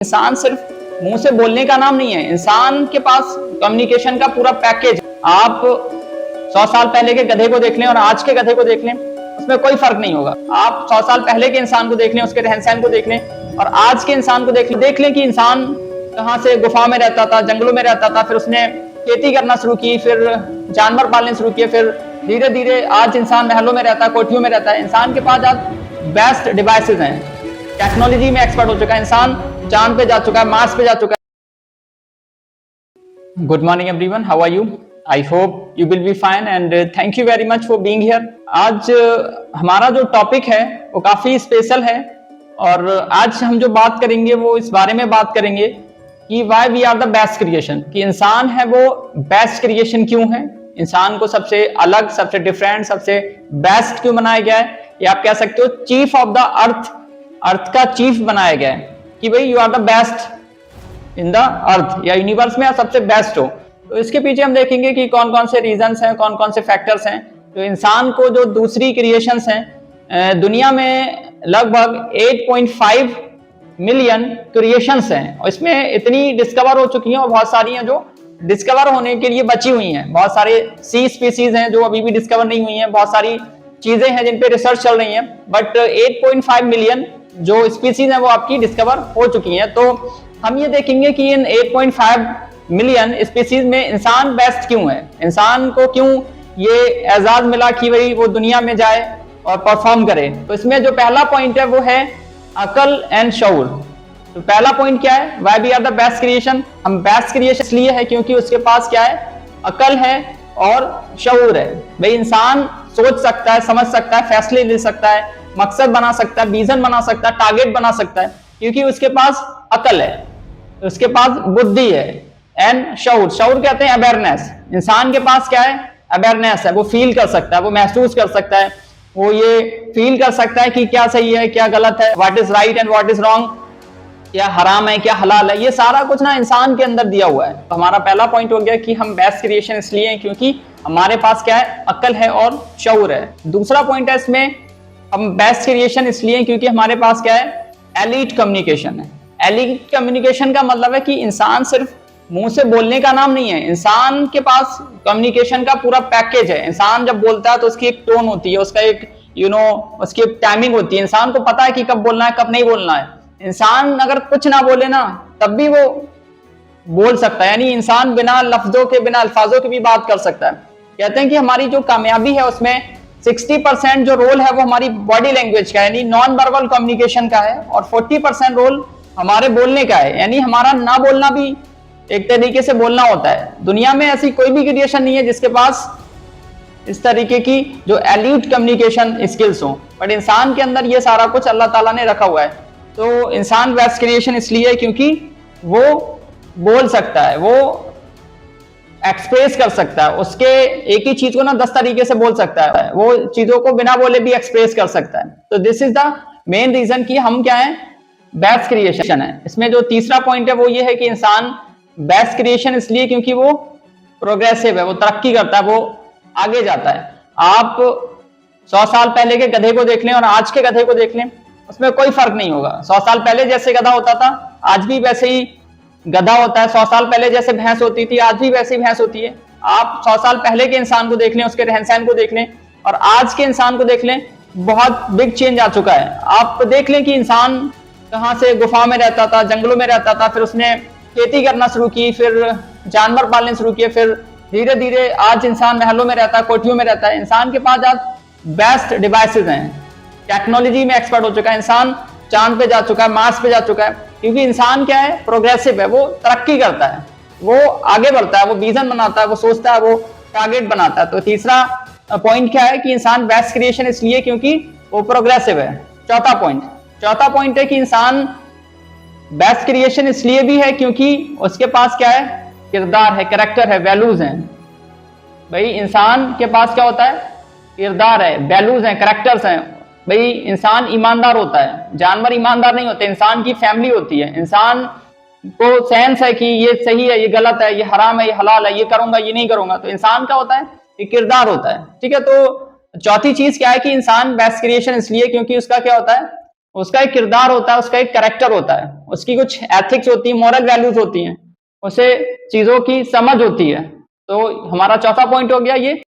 इंसान सिर्फ मुंह से बोलने का नाम नहीं है, इंसान के पास कम्युनिकेशन का पूरा पैकेज। आप 100 साल पहले के गधे को देख लें और आज के गधे को देख लें, उसमें कोई फर्क नहीं होगा। आप 100 साल पहले के इंसान को देख लें, उसके रहन सहन को देख लें, और आज के इंसान को देख लें कि इंसान कहाँ से गुफा में रहता था, जंगलों में रहता था, फिर उसने खेती करना शुरू की, फिर जानवर पालने शुरू किए, फिर धीरे धीरे आज इंसान महलों में रहता है, कोठियों में रहता है। इंसान के पास आज बेस्ट डिवाइसेज हैं, टेक्नोलॉजी में एक्सपर्ट हो चुका है, इंसान चांद पे जा चुका है, मार्स पे जा चुका है। Good morning everyone, how are you? I hope you will be fine and thank you very much for being here. आज हमारा जो टॉपिक है वो काफी स्पेशल है, और आज हम जो बात करेंगे वो इस बारे में बात करेंगे कि why we are the best creation, कि इंसान है वो बेस्ट क्रिएशन क्यों है, इंसान को सबसे अलग, सबसे डिफरेंट, सबसे बेस्ट क्यों बनाया गया है, या आप कह सकते हो चीफ ऑफ द अर्थ का चीफ बनाया गया है, कि भाई you are the best in the earth, या यूनिवर्स में आप सबसे बेस्ट हो। तो इसके पीछे हम देखेंगे कि कौन कौन से रीजंस हैं, कौन कौन से फैक्टर्स हैं जो इंसान को, जो दूसरी क्रिएशंस हैं, दुनिया में लगभग 8.5 मिलियन क्रिएशंस हैं, और इसमें इतनी डिस्कवर हो चुकी हैं और बहुत सारी हैं जो डिस्कवर होने के लिए बची हुई हैं। बहुत सारे सी स्पीसीज हैं जो अभी भी डिस्कवर नहीं हुई हैं, बहुत सारी चीजें हैं जिन पे रिसर्च चल रही है, बट 8.5 मिलियन जो स्पीसीज हैं वो आपकी डिस्कवर हो चुकी हैं। तो हम ये देखेंगे कि इन 8.5 मिलियन स्पीसीज में इंसान बेस्ट क्यों है, इंसान को क्यों ये एजाज मिला कि भाई वो दुनिया में जाए और परफॉर्म करे। तो इसमें जो पहला पॉइंट है वो है अकल एंड शऊर। तो पहला पॉइंट क्या है, why we are the best creation. हम बेस्ट क्रिएशन इसलिए है क्योंकि उसके पास क्या है, अकल है और शऊर है। भाई इंसान सोच सकता है, समझ सकता है, फैसले ले सकता है, मकसद बना सकता है, विजन बना सकता है, टारगेट बना सकता है, क्योंकि उसके पास अकल है, उसके पास बुद्धि है। एंड शऊर, शऊर कहते हैं अवेयरनेस। इंसान के पास क्या है, अवेयरनेस है, वो फील कर सकता है, वो महसूस कर सकता है, वो ये फील कर सकता है कि क्या सही है, क्या गलत है, what is right and what is wrong, क्या हराम है, क्या हलाल है, ये सारा कुछ ना इंसान के अंदर दिया हुआ है। तो हमारा पहला पॉइंट हो गया कि हम बेस्ट क्रिएशन इसलिए हैं क्योंकि हमारे पास क्या है, अक्ल है और शऊर है। दूसरा पॉइंट है इसमें, हम बेस्ट क्रिएशन इसलिए क्योंकि हमारे पास क्या है, एलीट कम्युनिकेशन है। एलीट कम्युनिकेशन का मतलब है कि इंसान सिर्फ मुंह से बोलने का नाम नहीं है, इंसान के पास कम्युनिकेशन का पूरा पैकेज है। इंसान जब बोलता है तो उसकी एक टोन होती है, उसका एक उसकी एक टाइमिंग होती है, इंसान को पता है कि कब बोलना है, कब नहीं बोलना है। इंसान अगर कुछ ना बोले ना तब भी वो बोल सकता है, यानी इंसान बिना लफ्जों के, बिना अल्फाजों के भी बात कर सकता है। कहते हैं कि हमारी जो कामयाबी है उसमें 60% जो रोल है वो हमारी बॉडी लैंग्वेज का है, यानी नॉन वर्बल कम्युनिकेशन का है, और 40% रोल हमारे बोलने का है, यानी हमारा ना बोलना भी एक तरीके से बोलना होता है। दुनिया में ऐसी कोई भी क्रिएशन नहीं है जिसके पास इस तरीके की जो एलीट कम्युनिकेशन स्किल्स हो, बट इंसान के अंदर ये सारा कुछ अल्लाह ताला ने रखा हुआ है। तो इंसान बेस्ट क्रिएशन इसलिए क्योंकि वो बोल सकता है, वो एक्सप्रेस कर सकता है, उसके एक ही चीज को ना 10 तरीके से बोल सकता है, वो चीजों को बिना बोले भी एक्सप्रेस कर सकता है। तो this is the main reason कि हम क्या है, बेस्ट क्रिएशन है। इसमें जो तीसरा पॉइंट है वो ये है कि इंसान बेस्ट क्रिएशन इसलिए क्योंकि वो प्रोग्रेसिव है, वो तरक्की करता है, वो आगे जाता है। आप 100 साल पहले के गधे को देख लें और आज के गधे को देख लें, उसमें कोई फर्क नहीं होगा। 100 साल पहले जैसे गधा होता था आज भी वैसे ही गधा होता है, 100 साल पहले जैसे भैंस होती थी आज भी वैसे ही भैंस होती है। आप 100 साल पहले के इंसान को देख लें, उसके रहन सहन को देख लें, और आज के इंसान को देख लें, बहुत बिग चेंज आ चुका है। आप देख लें कि इंसान कहाँ से गुफा में रहता था, जंगलों में रहता था, फिर उसने खेती करना शुरू की, फिर जानवर पालने शुरू किए, फिर धीरे धीरे आज इंसान महलों में रहता है, कोठियों में रहता है। इंसान के पास आज बेस्ट डिवाइसेज हैं, टेक्नोलॉजी में एक्सपर्ट हो चुका है, इंसान चांद पे जा चुका है, मार्स पे जा चुका है, क्योंकि इंसान क्या है, प्रोग्रेसिव है, वो तरक्की करता है, वो आगे बढ़ता है, वो विजन बनाता है, वो सोचता है, वो टारगेट बनाता है। तो तीसरा पॉइंट क्या है कि इंसान बेस्ट क्रिएशन इसलिए क्योंकि वो प्रोग्रेसिव है। चौथा पॉइंट है कि इंसान बेस्ट क्रिएशन इसलिए भी है क्योंकि उसके पास क्या है, किरदार है, कैरेक्टर है, वैल्यूज हैं। भाई इंसान के पास क्या होता है, किरदार है, वैल्यूज हैं, कैरेक्टर्स हैं। भाई इंसान ईमानदार होता है, जानवर ईमानदार नहीं होते, इंसान की फैमिली होती है, इंसान को सेंस है कि ये सही है, ये गलत है, ये हराम है, ये हलाल है, ये करूंगा, ये नहीं करूंगा। तो इंसान का होता है, ये किरदार होता है। ठीक है, तो चौथी चीज क्या है कि इंसान बेस्ट क्रिएशन इसलिए क्योंकि उसका क्या होता है, उसका एक किरदार होता है, उसका एक कैरेक्टर होता है, उसकी कुछ एथिक्स होती है, मॉरल वैल्यूज होती हैं, उसे चीजों की समझ होती है। तो हमारा चौथा पॉइंट हो गया ये